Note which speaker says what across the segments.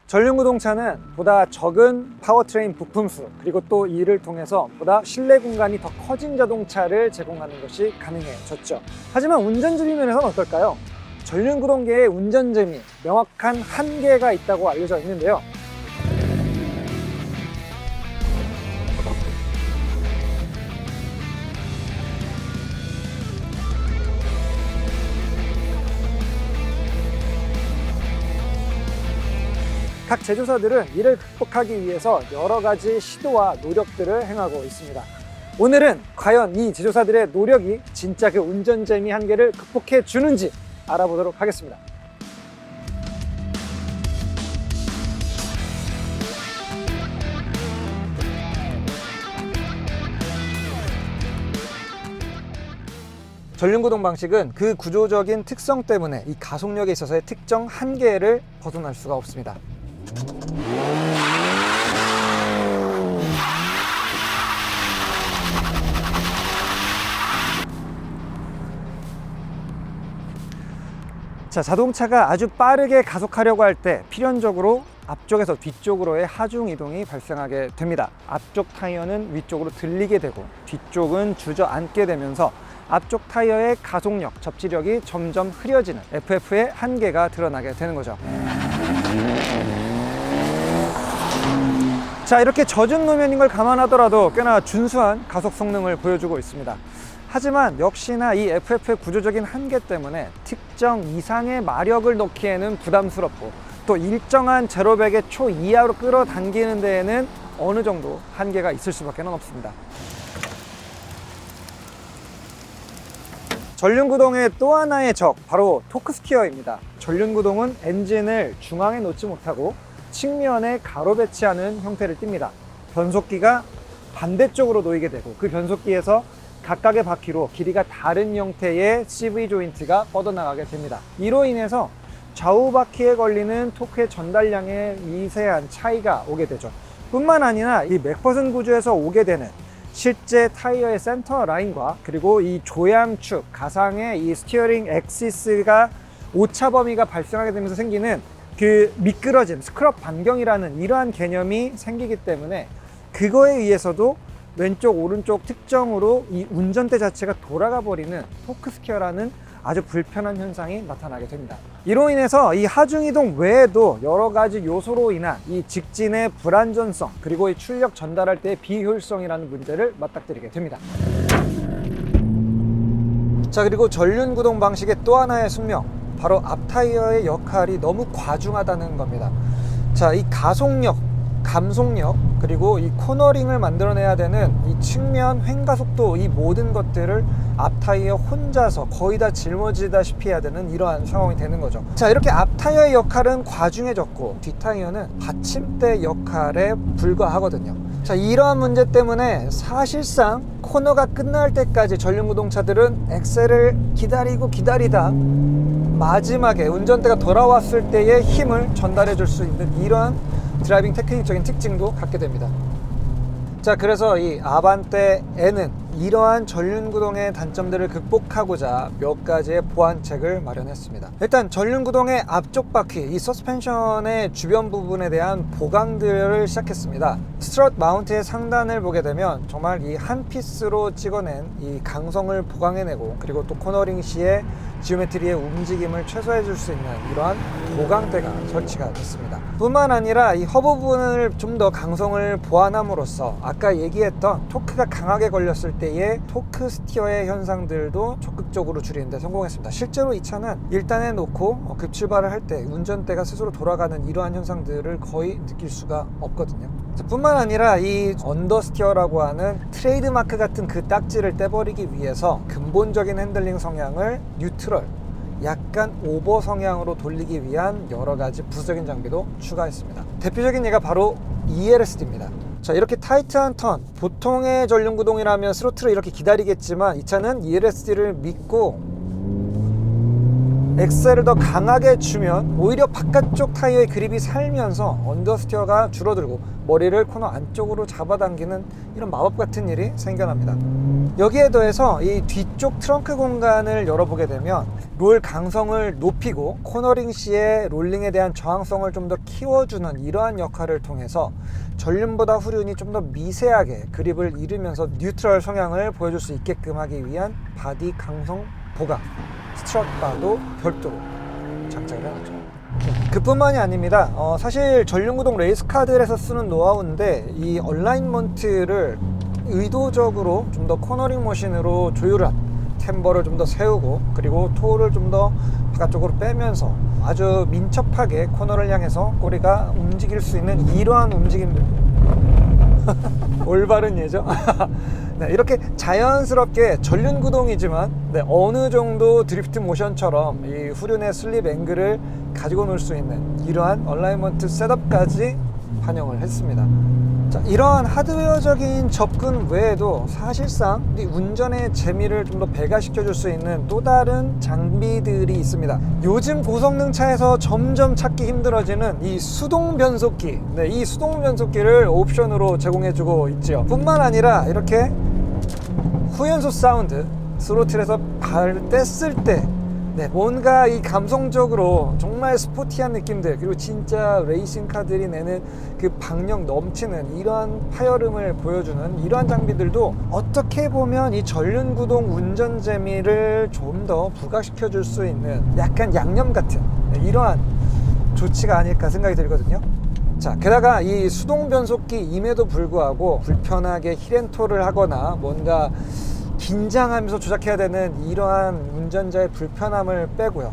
Speaker 1: 전륜구동차는 보다 적은 파워트레인 부품수, 그리고 또 이를 통해서 보다 실내 공간이 더 커진 자동차를 제공하는 것이 가능해졌죠. 하지만 운전재미 면에서는 어떨까요? 전륜구동계의 운전재미, 명확한 한계가 있다고 알려져 있는데요. 각 제조사들은 이를 극복하기 위해서 여러 가지 시도와 노력들을 행하고 있습니다. 오늘은 과연 이 제조사들의 노력이 진짜 그 운전재미 한계를 극복해 주는지 알아보도록 하겠습니다. 전륜구동 방식은 그 구조적인 특성 때문에 이 가속력에 있어서의 특정 한계를 벗어날 수가 없습니다. 자, 자동차가 아주 빠르게 가속하려고 할 때 필연적으로 앞쪽에서 뒤쪽으로의 하중 이동이 발생하게 됩니다. 앞쪽 타이어는 위쪽으로 들리게 되고 뒤쪽은 주저앉게 되면서 앞쪽 타이어의 가속력, 접지력이 점점 흐려지는 FF의 한계가 드러나게 되는 거죠. 자, 이렇게 젖은路面인 걸 감안하더라도 꽤나 준수한 가속 성능을 보여주고 있습니다. 하지만 역시나 이 FF의 구조적인 한계 때문에 특정 이상의 마력을 넣기에는 부담스럽고 또 일정한 제로백의 초 이하로 끌어당기는 데에는 어느 정도 한계가 있을 수밖에 없습니다. 전륜구동의 또 하나의 적, 바로 토크 스티어입니다. 전륜구동은 엔진을 중앙에 놓지 못하고 측면에 가로 배치하는 형태를 띱니다. 변속기가 반대쪽으로 놓이게 되고 그 변속기에서 각각의 바퀴로 길이가 다른 형태의 CV 조인트가 뻗어나가게 됩니다. 이로 인해서 좌우 바퀴에 걸리는 토크의 전달량에 미세한 차이가 오게 되죠. 뿐만 아니라 이 맥퍼슨 구조에서 오게 되는 실제 타이어의 센터 라인과 그리고 이 조향축, 가상의 이 스티어링 엑시스가 오차 범위가 발생하게 되면서 생기는 그 미끄러짐, 스크럽 반경이라는 이러한 개념이 생기기 때문에 그거에 의해서도 왼쪽, 오른쪽 특정으로 이 운전대 자체가 돌아가 버리는 토크 스티어라는 아주 불편한 현상이 나타나게 됩니다. 이로 인해서 이 하중이동 외에도 여러 가지 요소로 인한 이 직진의 불안전성, 그리고 이 출력 전달할 때의 비효율성이라는 문제를 맞닥뜨리게 됩니다. 자, 그리고 전륜구동 방식의 또 하나의 숙명, 바로 앞 타이어의 역할이 너무 과중하다는 겁니다. 자, 이 가속력, 감속력, 그리고 이 코너링을 만들어내야 되는 이 측면 횡가속도, 이 모든 것들을 앞 타이어 혼자서 거의 다 짊어지다시피 해야 되는 이러한 상황이 되는 거죠. 자, 이렇게 앞 타이어의 역할은 과중해졌고 뒷 타이어는 받침대 역할에 불과하거든요. 자, 이러한 문제 때문에 사실상 코너가 끝날 때까지 전륜구동차들은 엑셀을 기다리고 기다리다 마지막에 운전대가 돌아왔을 때의 힘을 전달해 줄 수 있는 이러한 드라이빙 테크닉적인 특징도 갖게 됩니다. 자, 그래서 이 아반떼 N은 이러한 전륜구동의 단점들을 극복하고자 몇 가지의 보완책을 마련했습니다. 일단 전륜구동의 앞쪽 바퀴, 이 서스펜션의 주변 부분에 대한 보강들을 시작했습니다. 스트럿 마운트의 상단을 보게 되면 정말 이 한 피스로 찍어낸 이 강성을 보강해내고, 그리고 또 코너링 시에 지오메트리의 움직임을 최소화해 줄 수 있는 이러한 보강대가 설치가 됐습니다. 뿐만 아니라 이 허브 부분을 좀 더 강성을 보완함으로써 아까 얘기했던 토크가 강하게 걸렸을 때의 토크 스티어의 현상들도 적극적으로 줄이는 데 성공했습니다. 실제로 이 차는 1단에 놓고 급출발을 할 때 운전대가 스스로 돌아가는 이러한 현상들을 거의 느낄 수가 없거든요. 뿐만 아니라 이 언더스티어라고 하는 트레이드마크 같은 그 딱지를 떼버리기 위해서 근본적인 핸들링 성향을 뉴트럴, 약간 오버 성향으로 돌리기 위한 여러 가지 부수적인 장비도 추가했습니다. 대표적인 예가 바로 ELSD입니다. 자, 이렇게 타이트한 턴, 보통의 전륜구동이라면 스로틀을 이렇게 기다리겠지만 이 차는 ELSD를 믿고 엑셀을 더 강하게 주면 오히려 바깥쪽 타이어의 그립이 살면서 언더스티어가 줄어들고 머리를 코너 안쪽으로 잡아당기는 이런 마법 같은 일이 생겨납니다. 여기에 더해서 이 뒤쪽 트렁크 공간을 열어보게 되면 롤 강성을 높이고 코너링 시의 롤링에 대한 저항성을 좀 더 키워주는 이러한 역할을 통해서 전륜보다 후륜이 좀 더 미세하게 그립을 잃으면서 뉴트럴 성향을 보여줄 수 있게끔 하기 위한 바디 강성 보강 스트럿바도 별도로 장착을 해놨죠. 그뿐만이 아닙니다. 사실 전륜구동 레이스카들에서 쓰는 노하우인데 이 얼라인먼트를 의도적으로 좀 더 코너링 머신으로 조율한 캠버를 좀 더 세우고 그리고 토를 좀 더 바깥쪽으로 빼면서 아주 민첩하게 코너를 향해서 꼬리가 움직일 수 있는 이러한 움직임들 올바른 예죠? 네, 이렇게 자연스럽게 전륜구동이지만 어느 정도 드리프트 모션처럼 이 후륜의 슬립 앵글을 가지고 놀 수 있는 이러한 얼라이먼트 셋업까지 반영을 했습니다. 자, 이러한 하드웨어적인 접근 외에도 사실상 이 운전의 재미를 좀 더 배가시켜 줄 수 있는 또 다른 장비들이 있습니다. 요즘 고성능 차에서 점점 찾기 힘들어지는 이 수동 변속기, 이 수동 변속기를 옵션으로 제공해 주고 있죠. 뿐만 아니라 이렇게 후연소 사운드, 스로틀에서 발을 뗐을 때 뭔가 이 감성적으로 정말 스포티한 느낌들, 그리고 진짜 레이싱카들이 내는 그 박력 넘치는 이러한 파열음을 보여주는 이러한 장비들도 어떻게 보면 이 전륜구동 운전 재미를 좀 더 부각시켜 줄 수 있는 약간 양념 같은 이러한 조치가 아닐까 생각이 들거든요. 자, 게다가 이 수동 변속기임에도 불구하고 불편하게 힐앤토를 하거나 뭔가 긴장하면서 조작해야 되는 이러한 운전자의 불편함을 빼고요,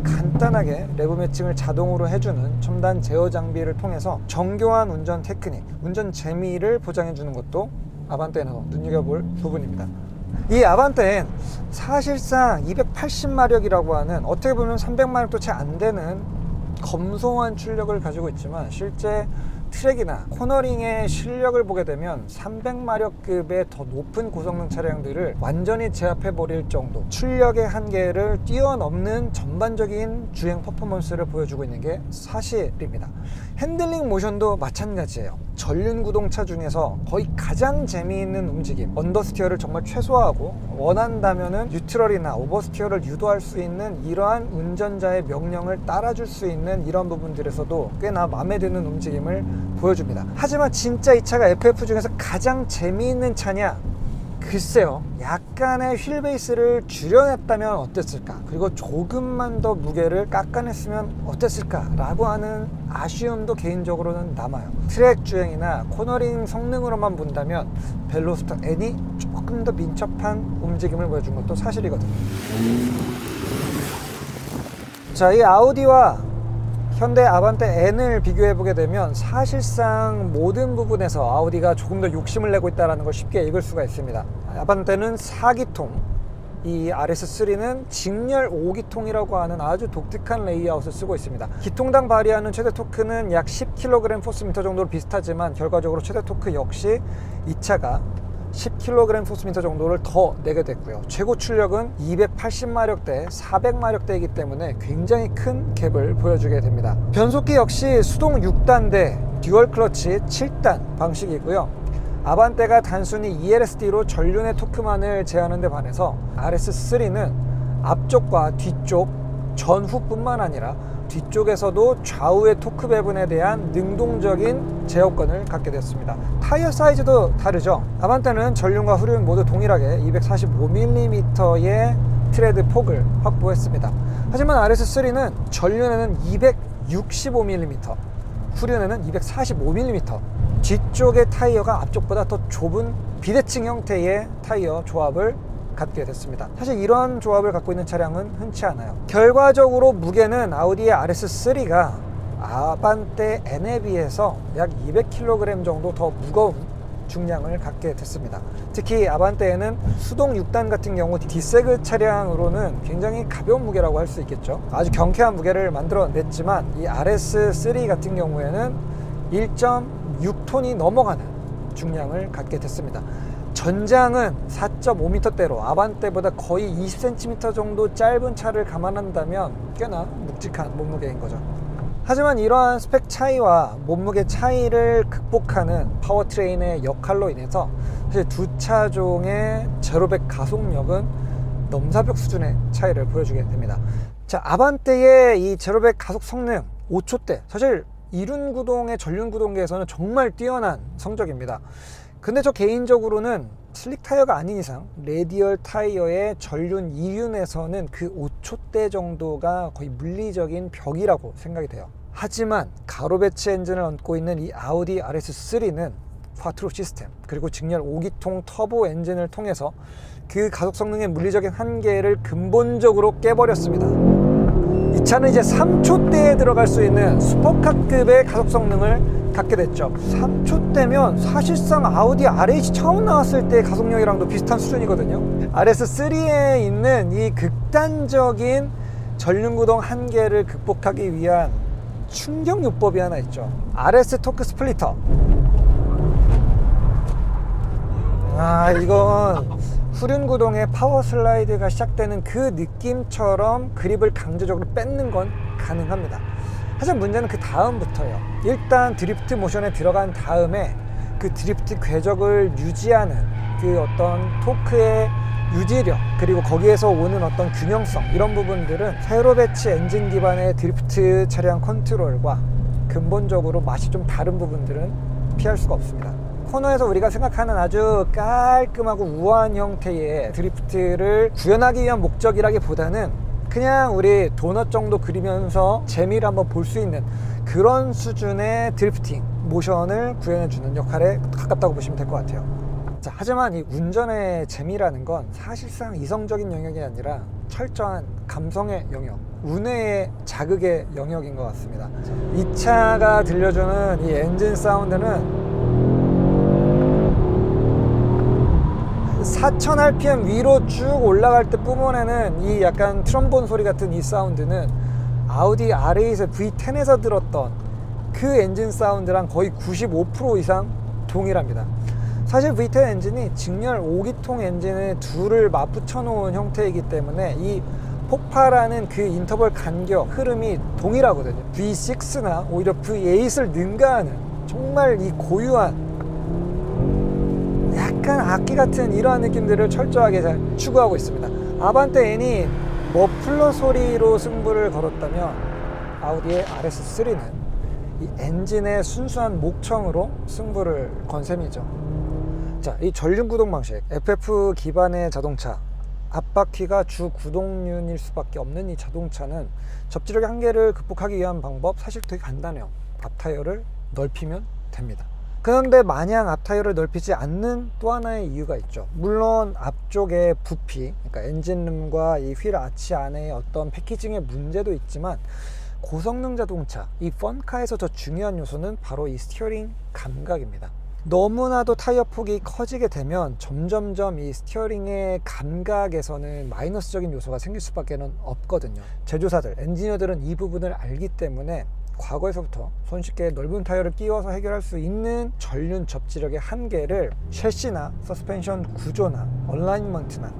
Speaker 1: 간단하게 레브 매칭을 자동으로 해주는 첨단 제어 장비를 통해서 정교한 운전 테크닉, 운전 재미를 보장해 주는 것도 아반떼에서 눈여겨볼 부분입니다. 이 아반떼는 사실상 280마력이라고 하는 어떻게 보면 300마력도 채 안 되는 검소한 출력을 가지고 있지만 실제 트랙이나 코너링의 실력을 보게 되면 300마력급의 더 높은 고성능 차량들을 완전히 제압해 버릴 정도 출력의 한계를 뛰어넘는 전반적인 주행 퍼포먼스를 보여주고 있는 게 사실입니다. 핸들링 모션도 마찬가지예요. 전륜구동차 중에서 거의 가장 재미있는 움직임, 언더스티어를 정말 최소화하고 원한다면은 뉴트럴이나 오버스티어를 유도할 수 있는 이러한 운전자의 명령을 따라줄 수 있는 이런 부분들에서도 꽤나 마음에 드는 움직임을 보여줍니다. 하지만 진짜 이 차가 FF 중에서 가장 재미있는 차냐? 글쎄요, 약간의 휠 베이스를 줄여냈다면 어땠을까, 그리고 조금만 더 무게를 깎아냈으면 어땠을까 라고 하는 아쉬움도 개인적으로는 남아요. 트랙 주행이나 코너링 성능으로만 본다면 벨로스터 N이 조금 더 민첩한 움직임을 보여준 것도 사실이거든요. 자, 이 아우디와 현대 아반떼 N을 비교해보게 되면 사실상 모든 부분에서 아우디가 조금 더 욕심을 내고 있다는 걸 쉽게 읽을 수가 있습니다. 아반떼는 4기통, 이 RS3는 직렬 5기통이라고 하는 아주 독특한 레이아웃을 쓰고 있습니다. 기통당 발휘하는 최대 토크는 약 10kg 포스미터 정도로 비슷하지만 결과적으로 최대 토크 역시 이 차가 10kg 포스미터 정도를 더 내게 됐고요. 최고 출력은 280마력대, 400마력대이기 때문에 굉장히 큰 갭을 보여주게 됩니다. 변속기 역시 수동 6단대 듀얼 클러치 7단 방식이고요. 아반떼가 단순히 ELSD로 전륜의 토크만을 제하는 데 반해서 RS3는 앞쪽과 뒤쪽, 전후뿐만 아니라 뒤쪽에서도 좌우의 토크 배분에 대한 능동적인 제어권을 갖게 됐습니다. 타이어 사이즈도 다르죠. 아반떼는 전륜과 후륜 모두 동일하게 245mm의 트레드 폭을 확보했습니다. 하지만 RS3는 전륜에는 265mm, 후륜에는 245mm, 뒤쪽의 타이어가 앞쪽보다 더 좁은 비대칭 형태의 타이어 조합을 갖게 됐습니다. 사실 이러한 조합을 갖고 있는 차량은 흔치 않아요. 결과적으로 무게는 아우디의 RS3가 아반떼 N에 비해서 약 200kg 정도 더 무거운 중량을 갖게 됐습니다. 특히 아반떼에는 수동 6단 같은 경우 D세그 차량으로는 굉장히 가벼운 무게라고 할 수 있겠죠. 아주 경쾌한 무게를 만들어냈지만 이 RS3 같은 경우에는 1.6톤이 넘어가는 중량을 갖게 됐습니다. 전장은 4.5m대로 아반떼보다 거의 20cm 정도 짧은 차를 감안한다면 꽤나 묵직한 몸무게인 거죠. 하지만 이러한 스펙 차이와 몸무게 차이를 극복하는 파워트레인의 역할로 인해서 사실 두 차종의 제로백 가속력은 넘사벽 수준의 차이를 보여주게 됩니다. 자, 아반떼의 이 제로백 가속 성능 5초대, 사실 이륜구동의 전륜구동계에서는 정말 뛰어난 성적입니다. 근데 저 개인적으로는 슬릭 타이어가 아닌 이상 레디얼 타이어의 전륜 2륜에서는 그 5초대 정도가 거의 물리적인 벽이라고 생각이 돼요. 하지만 가로 배치 엔진을 얹고 있는 이 아우디 RS3는 콰트로 시스템 그리고 직렬 5기통 터보 엔진을 통해서 그 가속 성능의 물리적인 한계를 근본적으로 깨버렸습니다. 이 차는 이제 3초대에 들어갈 수 있는 슈퍼카급의 가속 성능을 갖게 됐죠. 3초대면 사실상 아우디 R8이 처음 나왔을 때 가속력이랑도 비슷한 수준이거든요. RS3에 있는 이 극단적인 전륜구동 한계를 극복하기 위한 충격요법이 하나 있죠. RS 토크 스플리터. 이건 후륜구동의 파워 슬라이드가 시작되는 그 느낌처럼 그립을 강제적으로 뺏는 건 가능합니다. 하지만 문제는 그 다음부터예요. 일단 드리프트 모션에 들어간 다음에 그 드리프트 궤적을 유지하는 그 어떤 토크의 유지력, 그리고 거기에서 오는 어떤 균형성, 이런 부분들은 세로 배치 엔진 기반의 드리프트 차량 컨트롤과 근본적으로 맛이 좀 다른 부분들은 피할 수가 없습니다. 코너에서 우리가 생각하는 아주 깔끔하고 우아한 형태의 드리프트를 구현하기 위한 목적이라기보다는 그냥 우리 도넛 정도 그리면서 재미를 한번 볼 수 있는 그런 수준의 드리프팅 모션을 구현해주는 역할에 가깝다고 보시면 될 것 같아요. 자, 하지만 이 운전의 재미라는 건 사실상 이성적인 영역이 아니라 철저한 감성의 영역, 운해의 자극의 영역인 것 같습니다. 이 차가 들려주는 이 엔진 사운드는 4000rpm 위로 쭉 올라갈 때 뿜어내는 이 약간 트럼본 소리 같은 이 사운드는 아우디 R8의 V10에서 들었던 그 엔진 사운드랑 거의 95% 이상 동일합니다. 사실 V10 엔진이 직렬 5기통 엔진의 둘을 맞붙여 놓은 형태이기 때문에 이 폭발하는 그 인터벌 간격, 흐름이 동일하거든요. V6나 오히려 V8을 능가하는 정말 이 고유한 약간 악기 같은 이러한 느낌들을 철저하게 잘 추구하고 있습니다. 아반떼 N이 머플러 소리로 승부를 걸었다면 아우디의 RS3는 이 엔진의 순수한 목청으로 승부를 건 셈이죠. 자, 이 전륜구동 방식, FF 기반의 자동차, 앞바퀴가 주 구동륜일 수밖에 없는 이 자동차는 접지력의 한계를 극복하기 위한 방법 사실 되게 간단해요. 앞타이어를 넓히면 됩니다. 그런데 마냥 앞타이어를 넓히지 않는 또 하나의 이유가 있죠. 물론 앞쪽의 부피, 그러니까 엔진룸과 이 휠 아치 안에 어떤 패키징의 문제도 있지만 고성능 자동차, 이 펀카에서 더 중요한 요소는 바로 이 스티어링 감각입니다. 너무나도 타이어 폭이 커지게 되면 점점점 이 스티어링의 감각에서는 마이너스적인 요소가 생길 수밖에 없거든요. 제조사들, 엔지니어들은 이 부분을 알기 때문에 과거에서부터 손쉽게 넓은 타이어를 끼워서 해결할 수 있는 전륜 접지력의 한계를 셰시나 서스펜션 구조나 얼라인먼트나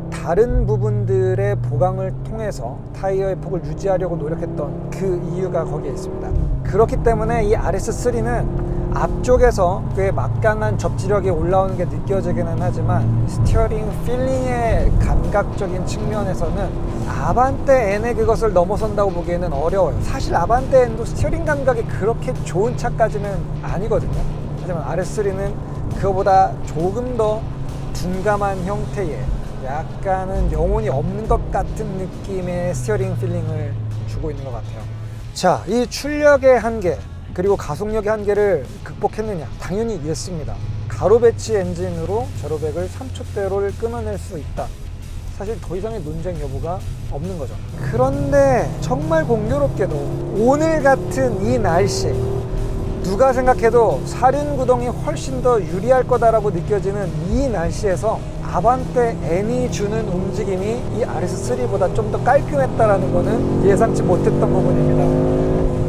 Speaker 1: 다른 부분들의 보강을 통해서 타이어의 폭을 유지하려고 노력했던 그 이유가 거기에 있습니다. 그렇기 때문에 이 RS3는 앞쪽에서 꽤 막강한 접지력이 올라오는 게 느껴지기는 하지만 스티어링 필링의 감각적인 측면에서는 아반떼 N의 그것을 넘어선다고 보기에는 어려워요. 사실 아반떼 N도 스티어링 감각이 그렇게 좋은 차까지는 아니거든요. 하지만 RS3는 그거보다 조금 더 둔감한 형태의 약간은 영혼이 없는 것 같은 느낌의 스티어링 필링을 주고 있는 것 같아요. 자, 이 출력의 한계 그리고 가속력의 한계를 극복했느냐? 당연히 예스입니다. 가로 배치 엔진으로 제로백을 3초대로를 끊어낼 수 있다. 사실 더 이상의 논쟁 여부가 없는 거죠. 그런데 정말 공교롭게도 오늘 같은 이 날씨, 누가 생각해도 사륜구동이 훨씬 더 유리할 거다라고 느껴지는 이 날씨에서 아반떼 N이 주는 움직임이 이 RS3보다 좀 더 깔끔했다라는 거는 예상치 못했던 부분입니다.